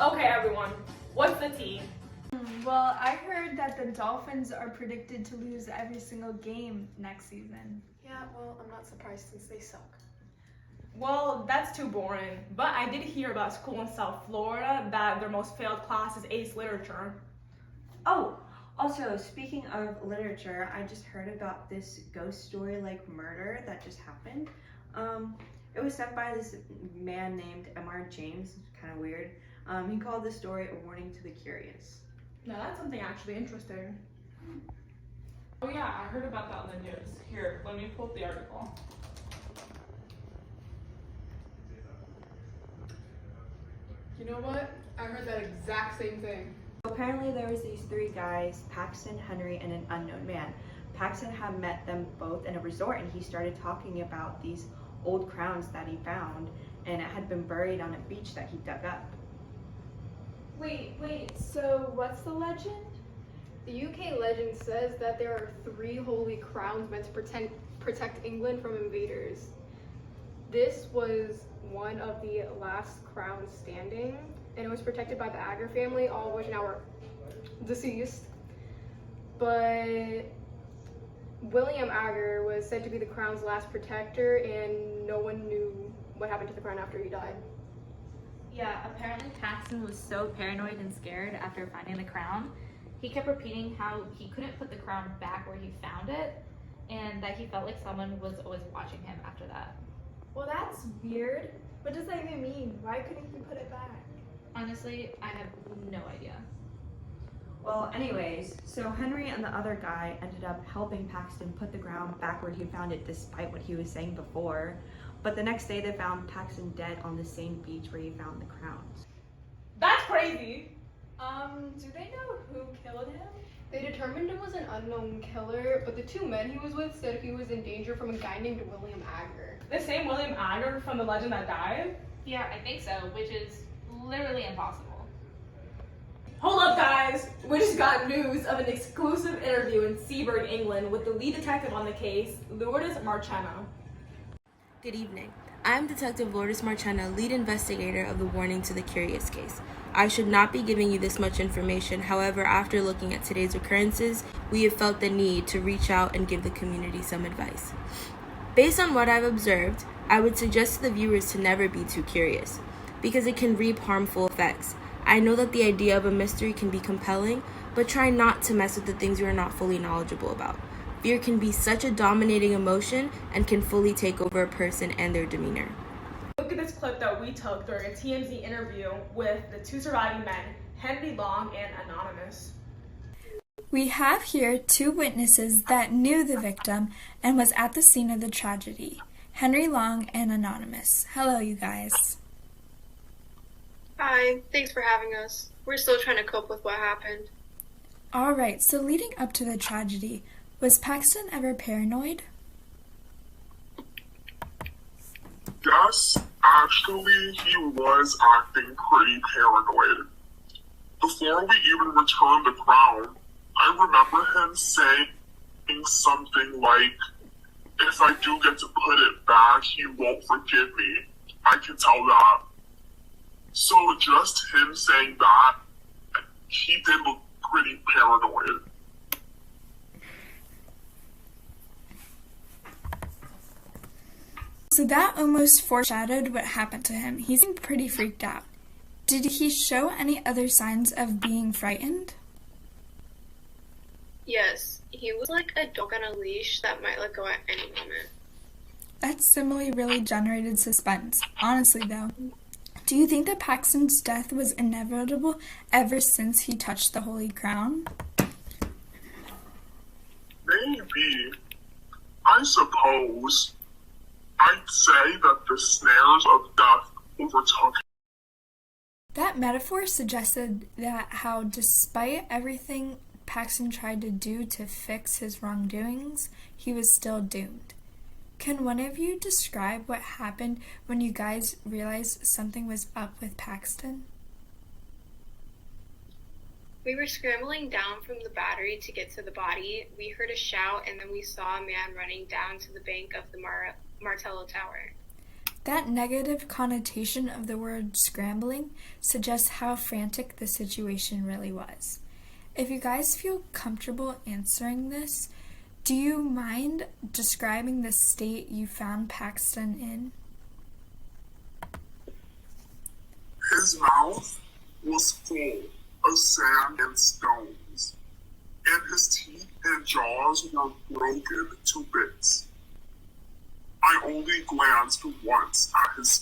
Okay, everyone, what's the tea? Well, I heard that the Dolphins are predicted to lose every single game next season. Yeah, well, I'm not surprised since they suck. Well, that's too boring. But I did hear about a school in South Florida that their most failed class is ACE Literature. Oh, also, speaking of literature, I just heard about this ghost story like murder that just happened. It was sent by this man named M.R. James, kind of weird. He called the story a warning to the curious. Now that's something actually interesting. Oh yeah, I heard about that in the news. Here, let me pull up the article. You know what? I heard that exact same thing. Apparently there was these three guys, Paxton, Henry, and an unknown man. Paxton had met them both in a resort and he started talking about these old crowns that he found and it had been buried on a beach that he dug up. Wait, so what's the legend? The UK legend says that there are 3 holy crowns meant to protect England from invaders. This was one of the last crowns standing, and it was protected by the Agar family, all of which now are deceased. But William Agar was said to be the crown's last protector, and no one knew what happened to the crown after he died. Yeah, apparently Paxton was so paranoid and scared after finding the crown. He kept repeating how he couldn't put the crown back where he found it, and that he felt like someone was always watching him after that. Well, that's weird. What does that even mean? Why couldn't he put it back? Honestly, I have no idea. Well, anyways, so Henry and the other guy ended up helping Paxton put the crown back where he found it despite what he was saying before. But the next day they found Paxton dead on the same beach where he found the crowns. That's crazy. Do they know who killed him? They determined it was an unknown killer, but the 2 men he was with said he was in danger from a guy named William Agar. The same William Agar from the legend that died? Yeah, I think so, which is literally impossible. Hold up, guys! We just got news of an exclusive interview in Seaburg, England with the lead detective on the case, Lourdes Marchena. Good evening. I'm Detective Lourdes Marchena, lead investigator of the Warning to the Curious case. I should not be giving you this much information. However, after looking at today's occurrences, we have felt the need to reach out and give the community some advice. Based on what I've observed, I would suggest to the viewers to never be too curious, because it can reap harmful effects. I know that the idea of a mystery can be compelling, but try not to mess with the things you are not fully knowledgeable about. Fear can be such a dominating emotion and can fully take over a person and their demeanor. Look at this clip that we took during a TMZ interview with the 2 surviving men, Henry Long and Anonymous. We have here 2 witnesses that knew the victim and was at the scene of the tragedy. Henry Long and Anonymous. Hello, you guys. Hi, thanks for having us. We're still trying to cope with what happened. All right, so leading up to the tragedy, was Paxton ever paranoid? Yes, actually, he was acting pretty paranoid. Before we even returned the crown, I remember him saying something like, "If I do get to put it back, he won't forgive me. I can tell that." So just him saying that, he did look pretty paranoid. So that almost foreshadowed what happened to him. He seemed pretty freaked out. Did he show any other signs of being frightened? Yes, he was like a dog on a leash that might let go at any moment. That similarly really generated suspense. Honestly, though, do you think that Paxton's death was inevitable ever since he touched the Holy Crown? Maybe. I suppose. I'd say that the snares of death overtook him. That metaphor suggested that how, despite everything Paxton tried to do to fix his wrongdoings, he was still doomed. Can one of you describe what happened when you guys realized something was up with Paxton? We were scrambling down from the battery to get to the body. We heard a shout and then we saw a man running down to the bank of the Martello Tower. That negative connotation of the word scrambling suggests how frantic the situation really was. If you guys feel comfortable answering this, do you mind describing the state you found Paxton in? His mouth was full of sand and stones, and his teeth and jaws were broken to bits. I only glanced once at his